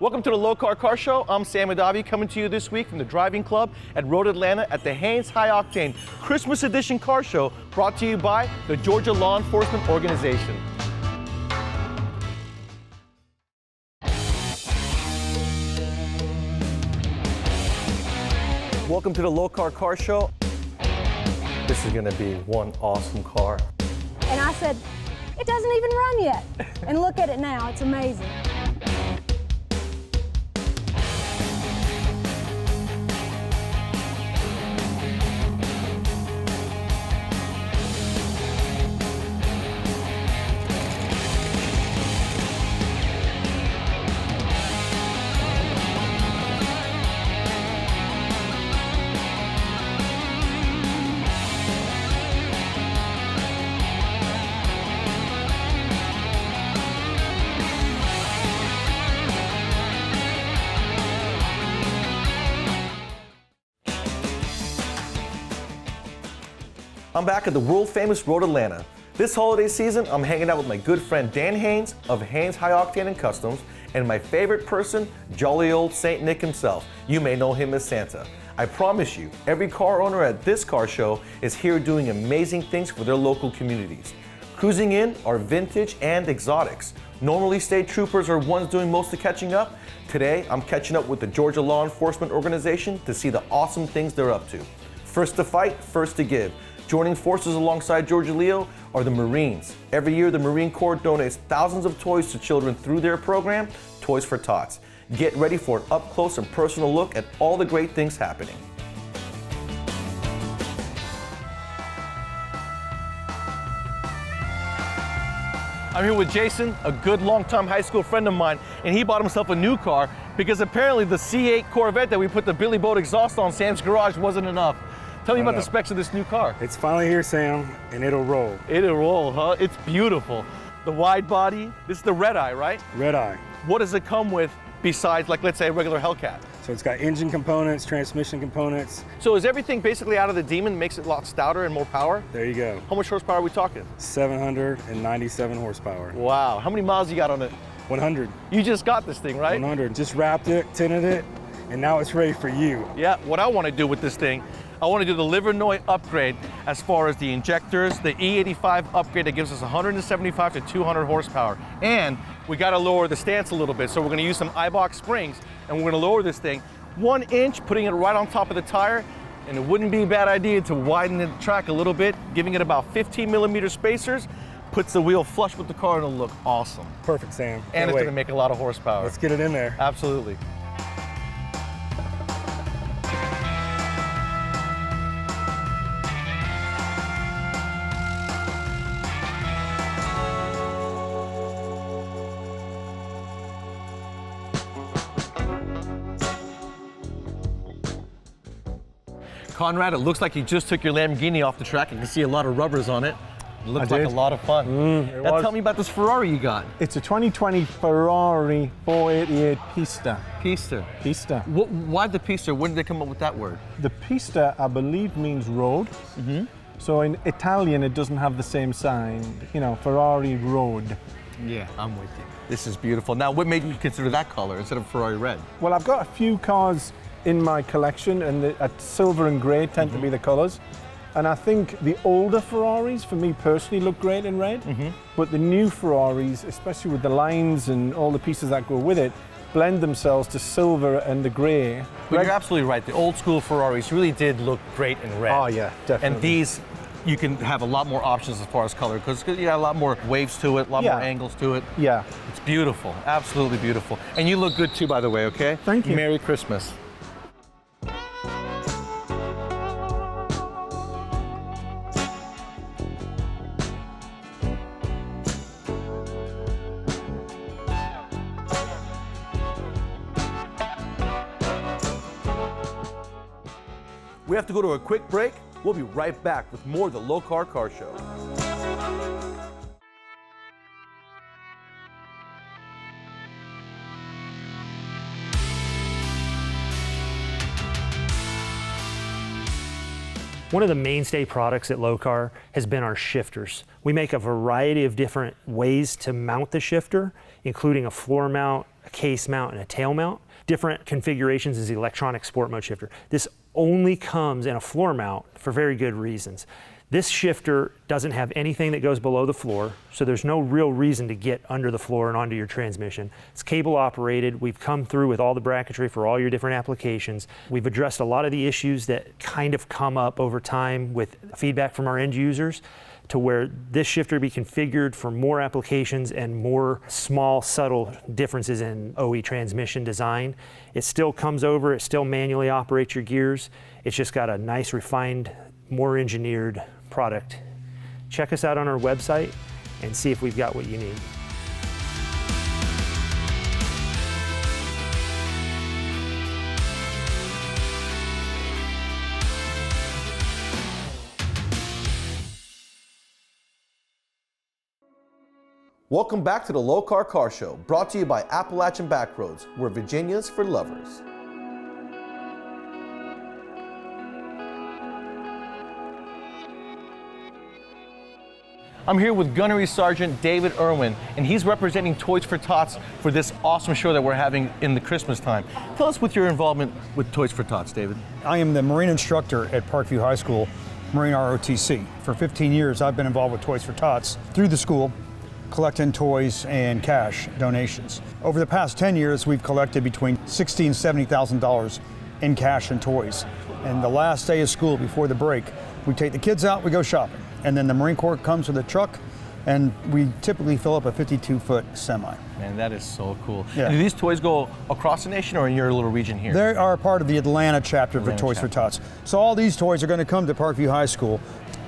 Welcome to the Lokar Car Show. I'm Sam Adavi, coming to you this week from the Driving Club at Road Atlanta at the Haynes High Octane Christmas Edition Car Show, brought to you by the Georgia Law Enforcement Organization. Welcome to the Lokar Car Show. This is going to be one awesome car. And I said, it doesn't even run yet. And look at it now, it's amazing. I'm back at the world-famous Road Atlanta. This holiday season, I'm hanging out with my good friend Dan Haynes of Haynes High Octane and Customs, and my favorite person, jolly old Saint Nick himself. You may know him as Santa. I promise you, every car owner at this car show is here doing amazing things for their local communities. Cruising in are vintage and exotics. Normally state troopers are ones doing most of the catching up. Today, I'm catching up with the Georgia Law Enforcement Organization to see the awesome things they're up to. First to fight, first to give. Joining forces alongside Georgia Leo are the Marines. Every year, the Marine Corps donates thousands of toys to children through their program, Toys for Tots. Get ready for an up-close and personal look at all the great things happening. I'm here with Jason, a good longtime high school friend of mine, and he bought himself a new car because apparently the C8 Corvette that we put the Billy Boat exhaust on Sam's garage wasn't enough. Tell me about the specs of this new car. It's finally here, Sam, and it'll roll. It'll roll, huh? It's beautiful. The wide body, this is the red eye, right? Red eye. What does it come with besides, like, let's say a regular Hellcat? So it's got engine components, transmission components. So is everything basically out of the Demon, makes it a lot stouter and more power? There you go. How much horsepower are we talking? 797 horsepower. Wow, how many miles you got on it? 100. You just got this thing, right? 100. Just wrapped it, tinted it, and now it's ready for you. Yeah, what I want to do with this thing, I want to do the Livernois upgrade as far as the injectors, the E85 upgrade that gives us 175 to 200 horsepower. And we got to lower the stance a little bit. So we're going to use some iBox springs and we're going to lower this thing 1 inch, putting it right on top of the tire. And it wouldn't be a bad idea to widen the track a little bit, giving it about 15 millimeter spacers, puts the wheel flush with the car and it'll look awesome. Perfect, Sam. And it's going to make a lot of horsepower. Let's get it in there. Absolutely. Conrad, it looks like you just took your Lamborghini off the track. You can see a lot of rubbers on it. It looks like a lot of fun. Now tell me about this Ferrari you got. It's a 2020 Ferrari 488 Pista. Pista. Pista. Why the Pista? When did they come up with that word? The Pista, I believe, means road. So in Italian, it doesn't have the same sign. You know, Ferrari road. Yeah, I'm with you. This is beautiful. Now, what made you consider that color instead of Ferrari red? Well, I've got a few cars in my collection, and silver and grey tend to be the colors. And I think the older Ferraris, for me personally, look great in red. But the new Ferraris, especially with the lines and all the pieces that go with it, blend themselves to silver and the grey. But you're absolutely right. The old school Ferraris really did look great in red. Oh yeah, definitely. And these, you can have a lot more options as far as color, because you got a lot more waves to it, a lot more angles to it. Yeah. It's beautiful, absolutely beautiful. And you look good too, by the way, okay? Thank you. Merry Christmas. We have to go to a quick break. We'll be right back with more of the Lokar Car Show. One of the mainstay products at Lokar has been our shifters. We make a variety of different ways to mount the shifter, including a floor mount, a case mount, and a tail mount. Different configurations is the electronic sport mode shifter. This only comes in a floor mount for very good reasons. This shifter doesn't have anything that goes below the floor, so there's no real reason to get under the floor and onto your transmission. It's cable operated. We've come through with all the bracketry for all your different applications. We've addressed a lot of the issues that kind of come up over time with feedback from our end users, to where this shifter be configured for more applications and more small, subtle differences in OE transmission design. It still comes over, it still manually operates your gears. It's just got a nice, refined, more engineered product. Check us out on our website and see if we've got what you need. Welcome back to the Lokar Car Show, brought to you by Appalachian Backroads, where Virginia's for lovers. I'm here with Gunnery Sergeant David Irwin, and he's representing Toys for Tots for this awesome show that we're having in the Christmas time. Tell us what your involvement with Toys for Tots, David. I am the Marine instructor at Parkview High School, Marine ROTC. For 15 years, I've been involved with Toys for Tots through the school, collecting toys and cash donations. Over the past 10 years, we've collected between $60,000 and $70,000 in cash and toys. And the last day of school before the break, we take the kids out, we go shopping. And then the Marine Corps comes with a truck, and we typically fill up a 52-foot semi. Man, that is so cool. Yeah. Do these toys go across the nation or in your little region here? They are part of the Atlanta chapter of Toys for Tots. So all these toys are going to come to Parkview High School.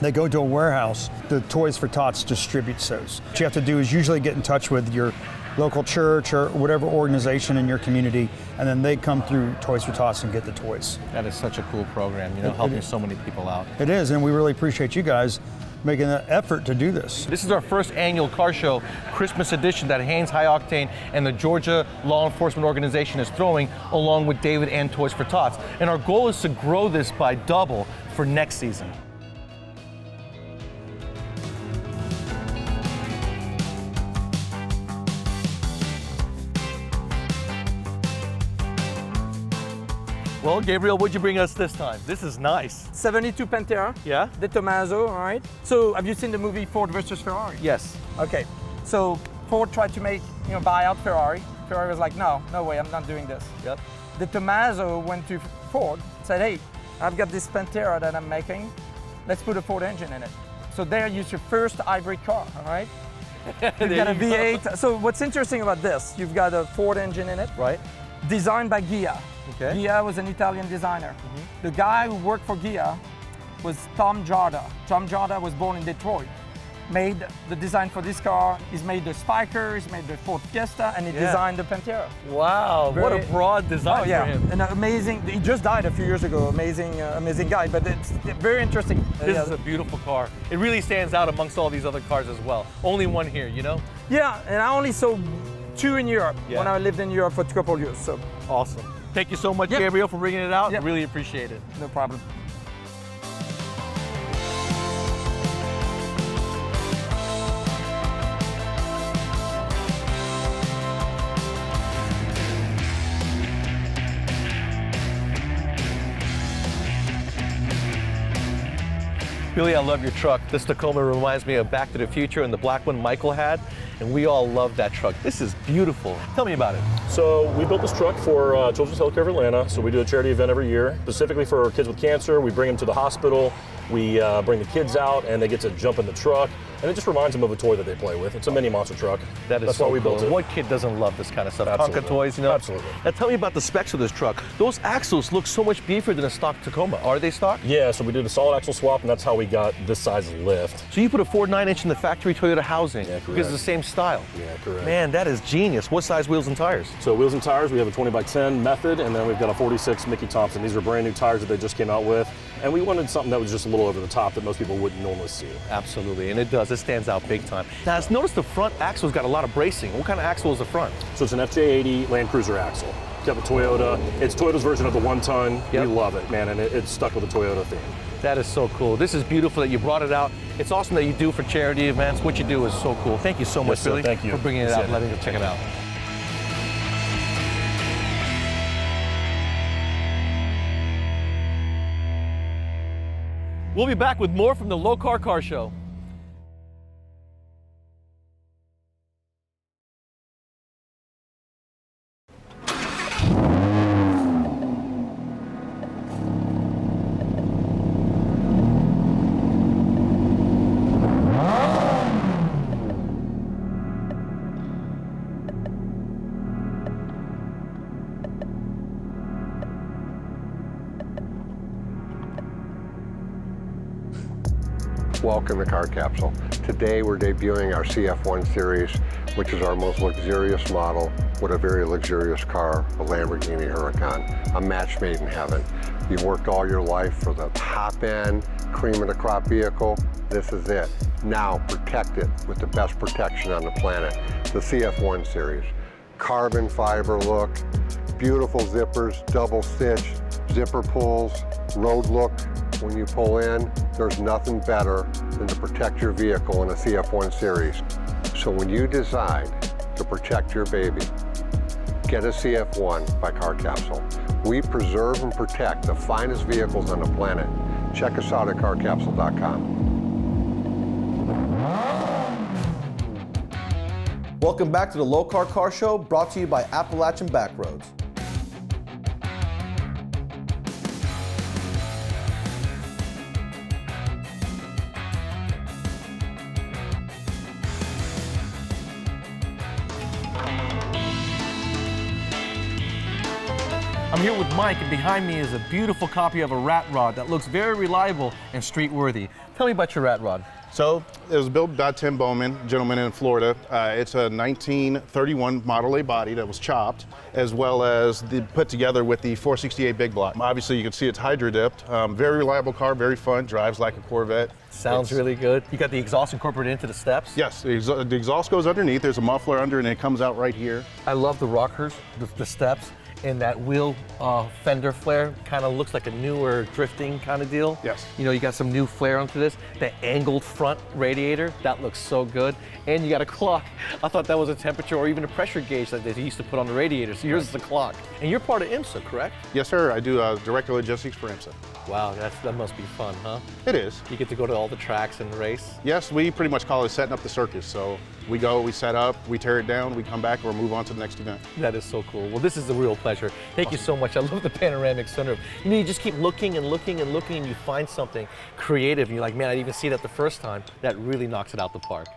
They go to a warehouse. The Toys for Tots distributes those. What you have to do is usually get in touch with your local church or whatever organization in your community, and then they come through Toys for Tots and get the toys. That is such a cool program, you know, helping so many people out. It is, and we really appreciate you guys making an effort to do this. This is our first annual car show, Christmas edition, that Haynes High Octane and the Georgia Law Enforcement Organization is throwing, along with David and Toys for Tots. And our goal is to grow this by double for next season. Well, Gabriel, what'd you bring us this time? This is nice. 72 Pantera. Yeah? De Tomaso, all right. So have you seen the movie Ford versus Ferrari? Yes. Okay. So Ford tried to buy out Ferrari. Ferrari was like, no way, I'm not doing this. Yep. De Tomaso went to Ford, said, hey, I've got this Pantera that I'm making. Let's put a Ford engine in it. So there you use your first hybrid car, all right? You've got a V8. So what's interesting about this, you've got a Ford engine in it. Right. Designed by Ghia. Okay. Ghia was an Italian designer. The guy who worked for Ghia was Tom Jarda. Tom Jarda was born in Detroit. Made the design for this car. He's made the Spiker, he's made the Ford Fiesta, and he designed the Pantera. Wow, what a broad design for him. An amazing, he just died a few years ago, amazing guy, but it's very interesting. This is a beautiful car. It really stands out amongst all these other cars as well. Only one here, you know? Yeah, and I only saw two in Europe when I lived in Europe for a couple of years, so. Awesome. Thank you so much, Gabriel, for bringing it out. Yep. Really appreciate it. No problem. Billy, I love your truck. This Tacoma reminds me of Back to the Future and the black one Michael had, and we all love that truck. This is beautiful. Tell me about it. So we built this truck for Children's Healthcare of Atlanta. So we do a charity event every year, specifically for kids with cancer. We bring them to the hospital. We bring the kids out, and they get to jump in the truck. And it just reminds them of a toy that they play with. It's a mini monster truck. That's so why we cool. built it. What kid doesn't love this kind of stuff? Absolutely. Tonka toys, you know? Absolutely. Now tell me about the specs of this truck. Those axles look so much beefier than a stock Tacoma. Are they stock? Yeah, so we did a solid axle swap, and that's how we got this size lift. So you put a Ford 9-inch in the factory Toyota housing because correct. it's the same style. Yeah, correct. Man, that is genius. What size wheels and tires? So wheels and tires, we have a 20x10 method, and then we've got a 46 Mickey Thompson. These are brand new tires that they just came out with. And we wanted something that was just a little over the top that most people wouldn't normally see. Absolutely, and it does. It stands out big time. Now, notice the front axle's got a lot of bracing. What kind of axle is the front? So it's an FJ80 Land Cruiser axle. Got the Toyota. It's Toyota's version of the 1-ton. Yep. We love it, man, and it's stuck with the Toyota theme. That is so cool. This is beautiful that you brought it out. It's awesome that you do for charity events. What you do is so cool. Thank you so much, Yes, sir. Billy, Thank you. for bringing it Yes, out sir. and letting us check it out. We'll be back with more from the Lokar Car Show. Welcome to Car Capsule. Today we're debuting our CF1 series, which is our most luxurious model with a very luxurious car, a Lamborghini Huracan, a match made in heaven. You've worked all your life for the top-end, cream of the crop vehicle. This is it. Now protect it with the best protection on the planet, the CF1 series. Carbon fiber look, beautiful zippers, double stitch, zipper pulls, road look. When you pull in, there's nothing better than to protect your vehicle in a CF1 series. So when you decide to protect your baby, get a CF1 by Car Capsule. We preserve and protect the finest vehicles on the planet. Check us out at carcapsule.com. Welcome back to the Lokar Car Show, brought to you by Appalachian Backroads. I'm here with Mike, and behind me is a beautiful copy of a rat rod that looks very reliable and street worthy. Tell me about your rat rod. So it was built by Tim Bowman, gentleman in Florida. It's a 1931 Model A body that was chopped, as well as put together with the 468 big block. Obviously you can see it's hydro dipped. Very reliable car, very fun, drives like a Corvette. Sounds really good. You got the exhaust incorporated into the steps? Yes, the exhaust goes underneath. There's a muffler under and it comes out right here. I love the rockers, the steps, and that wheel fender flare kind of looks like a newer drifting kind of deal. Yes. You know, you got some new flare onto this. The angled front radiator, that looks so good. And you got a clock. I thought that was a temperature or even a pressure gauge that they used to put on the radiator. So yours is a clock. And you're part of IMSA, correct? Yes, sir. I do director logistics for IMSA. Wow, that must be fun, huh? It is. You get to go to all the tracks and race? Yes, we pretty much call it setting up the circus. So we go, we set up, we tear it down, we come back, or move on to the next event. That is so cool. Well, this is a real pleasure. Thank you so much. I love the panoramic sunroof. You know, you just keep looking and looking and looking, and you find something creative, and you're like, man, I didn't even see that the first time. That really knocks it out the park.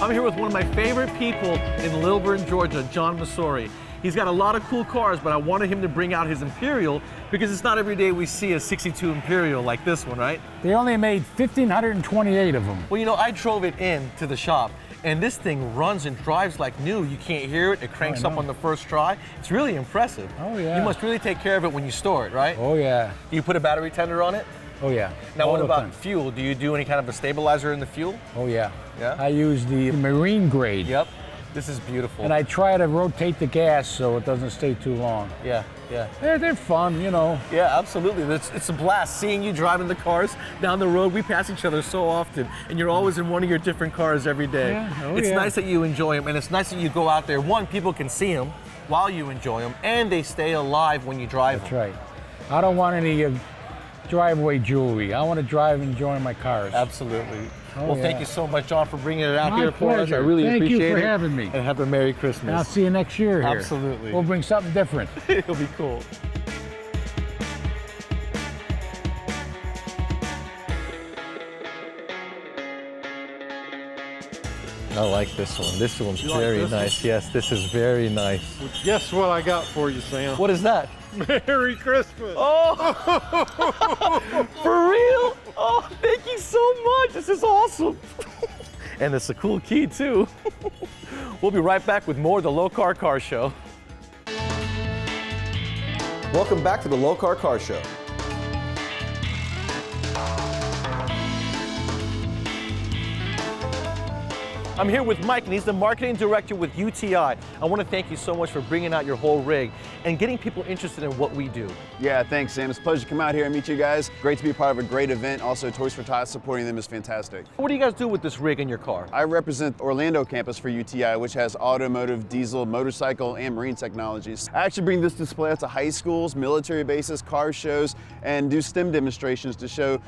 I'm here with one of my favorite people in Lilburn, Georgia, John Masori. He's got a lot of cool cars, but I wanted him to bring out his Imperial because it's not every day we see a 62 Imperial like this one, right? They only made 1,528 of them. Well, you know, I drove it in to the shop, and this thing runs and drives like new. You can't hear it. It cranks up on the first try. It's really impressive. Oh, yeah. You must really take care of it when you store it, right? Oh, yeah. Do you put a battery tender on it? Oh, yeah. Now, All what the about time. fuel? Do you do any kind of a stabilizer in the fuel? Oh, yeah. Yeah? I use the marine grade. Yep. This is beautiful. And I try to rotate the gas so it doesn't stay too long. Yeah, yeah. They're fun, you know. Yeah, absolutely. It's a blast seeing you driving the cars down the road. We pass each other so often, and you're always in one of your different cars every day. Yeah. Oh, it's yeah. nice that you enjoy them, and it's nice that you go out there. One, people can see them while you enjoy them, and they stay alive when you drive That's them. right. I don't want any driveway jewelry. I want to drive and enjoy my cars. Absolutely. Oh, well, yeah. thank you so much, John, for bringing it out My here for us. I pleasure. really Thank you appreciate it. for having me. And have a Merry Christmas. And I'll see you next year here. Absolutely. We'll bring something different. It'll be cool. I like this one. This one's You like very this one? nice. Yes, this is very nice. Guess what I got for you, Sam? What is that? Merry Christmas! Oh, for real? Oh, thank you so much. This is awesome. And it's a cool key too. We'll be right back with more of the Lokar Car Show. Welcome back to the Lokar Car Show. I'm here with Mike, and he's the marketing director with UTI. I want to thank you so much for bringing out your whole rig and getting people interested in what we do. Yeah, thanks, Sam. It's a pleasure to come out here and meet you guys. Great to be part of a great event. Also, Toys for Tots supporting them is fantastic. What do you guys do with this rig in your car? I represent Orlando campus for UTI, which has automotive, diesel, motorcycle, and marine technologies. I actually bring this display out to high schools, military bases, car shows, and do STEM demonstrations to show,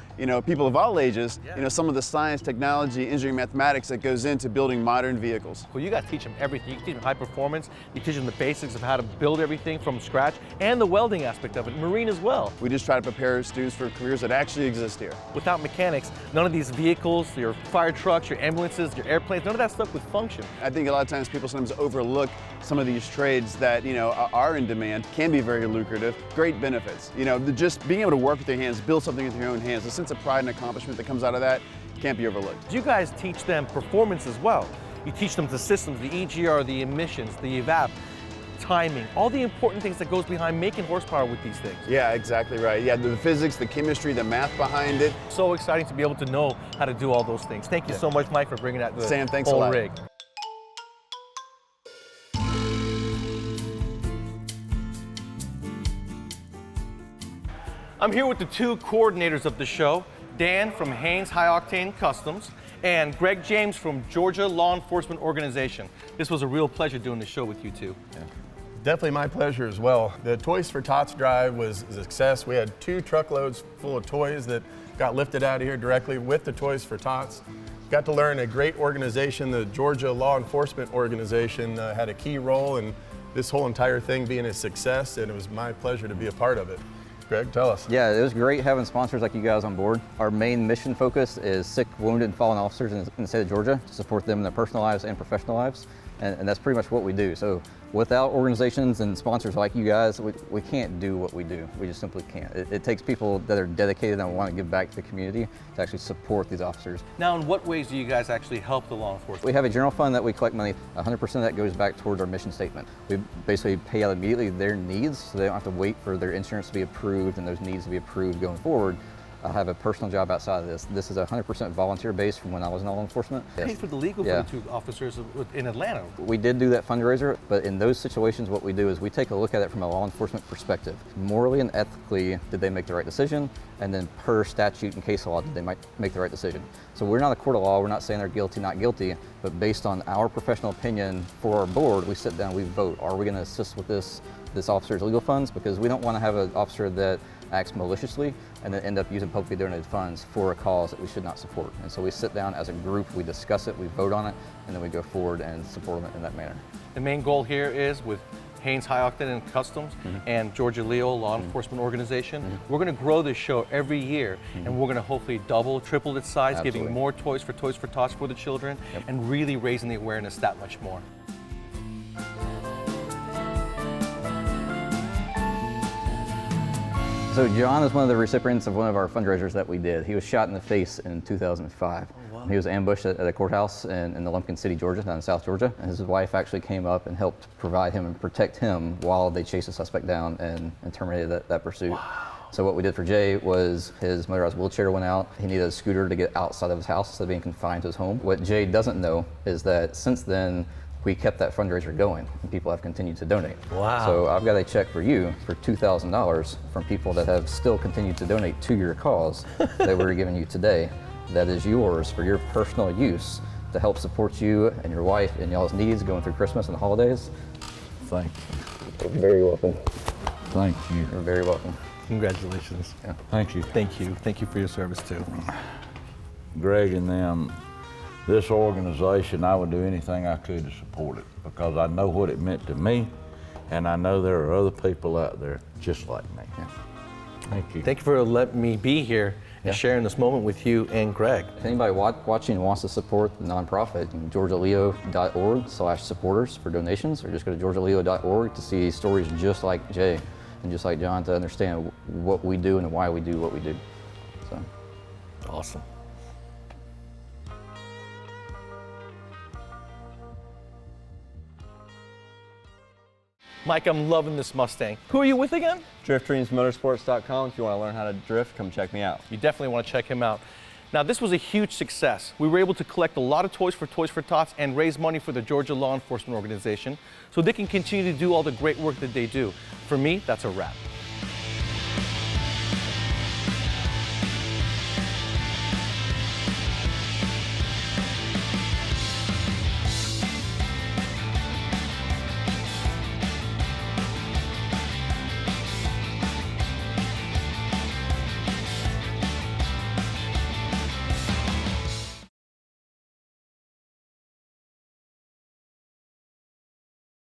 people of all ages, some of the science, technology, engineering, mathematics that goes into building modern vehicles. Well, you got to teach them everything. You can teach them high performance. You teach them the basics of how to build everything from scratch and the welding aspect of it, marine as well. We just try to prepare students for careers that actually exist here. Without mechanics, none of these vehicles, your fire trucks, your ambulances, your airplanes, none of that stuff would function. I think a lot of times people sometimes overlook some of these trades that, are in demand, can be very lucrative, great benefits. Just being able to work with your hands, build something with your own hands, the sense of pride and accomplishment that comes out of that can't be overlooked. You guys teach them performance as well. You teach them the systems, the EGR, the emissions, the evap, timing, all the important things that goes behind making horsepower with these things. Yeah, exactly right. Yeah, the physics, the chemistry, the math behind it. So exciting to be able to know how to do all those things. Thank you so much, Mike, for bringing that to Sam, thanks whole a lot. rig. I'm here with the two coordinators of the show, Dan from Haynes High Octane Customs and Greg James from Georgia Law Enforcement Organization. This was a real pleasure doing the show with you two. Yeah. Definitely my pleasure as well. The Toys for Tots drive was a success. We had 2 truckloads full of toys that got lifted out of here directly with the Toys for Tots. Got to learn a great organization, the Georgia Law Enforcement Organization had a key role in this whole entire thing being a success, and it was my pleasure to be a part of it. Greg, tell us. Yeah, it was great having sponsors like you guys on board. Our main mission focus is sick, wounded, and fallen officers in the state of Georgia to support them in their personal lives and professional lives. And that's pretty much what we do. So without organizations and sponsors like you guys, we can't do what we do. We just simply can't. It takes people that are dedicated and want to give back to the community to actually support these officers. Now, in what ways do you guys actually help the law enforcement? We have a general fund that we collect money. 100% of that goes back towards our mission statement. We basically pay out immediately their needs, so they don't have to wait for their insurance to be approved and those needs to be approved going forward. I have a personal job outside of this. This is 100% volunteer based from when I was in law enforcement. Pay for the legal for the 2 officers in Atlanta. We did do that fundraiser, but in those situations what we do is we take a look at it from a law enforcement perspective. Morally and ethically, did they make the right decision? And then per statute and case law, did they make the right decision? So we're not a court of law, we're not saying they're guilty, not guilty, but based on our professional opinion for our board, we sit down, we vote. Are we gonna assist with this officer's legal funds? Because we don't wanna have an officer that acts maliciously and then end up using publicly donated funds for a cause that we should not support. And so we sit down as a group, we discuss it, we vote on it, and then we go forward and support them in that manner. The main goal here is with Haynes High Octane and Customs and Georgia Leo Law Enforcement Organization. We're going to grow this show every year, and we're going to hopefully double, triple its size, giving more Toys for Tots for the children, and really raising the awareness that much more. So John is one of the recipients of one of our fundraisers that we did. He was shot in the face in 2005. Oh, wow. He was ambushed at a courthouse in the Lumpkin City, Georgia, down in South Georgia. And his wife actually came up and helped provide him and protect him while they chased the suspect down and terminated that pursuit. Wow. So what we did for Jay was his motorized wheelchair went out. He needed a scooter to get outside of his house instead of being confined to his home. What Jay doesn't know is that since then, we kept that fundraiser going and people have continued to donate. Wow. So I've got a check for you for $2,000 from people that have still continued to donate to your cause that we're giving you today. That is yours for your personal use to help support you and your wife and y'all's needs going through Christmas and the holidays. Thank you. You're very welcome. Thank you. You're very welcome. Congratulations. Yeah. Thank you. Thank you. Thank you for your service too. Greg and them, this organization, I would do anything I could to support it because I know what it meant to me, and I know there are other people out there just like me. Yeah. Thank you. Thank you for letting me be here and sharing this moment with you and Greg. If anybody watching wants to support the nonprofit, georgialeo.org/supporters for donations, or just go to georgialeo.org to see stories just like Jay and just like John to understand what we do and why we do what we do. So, awesome. Mike, I'm loving this Mustang. Who are you with again? DriftDreamsMotorsports.com. If you want to learn how to drift, come check me out. You definitely want to check him out. Now, this was a huge success. We were able to collect a lot of toys for Tots and raise money for the Georgia Law Enforcement Organization so they can continue to do all the great work that they do. For me, that's a wrap.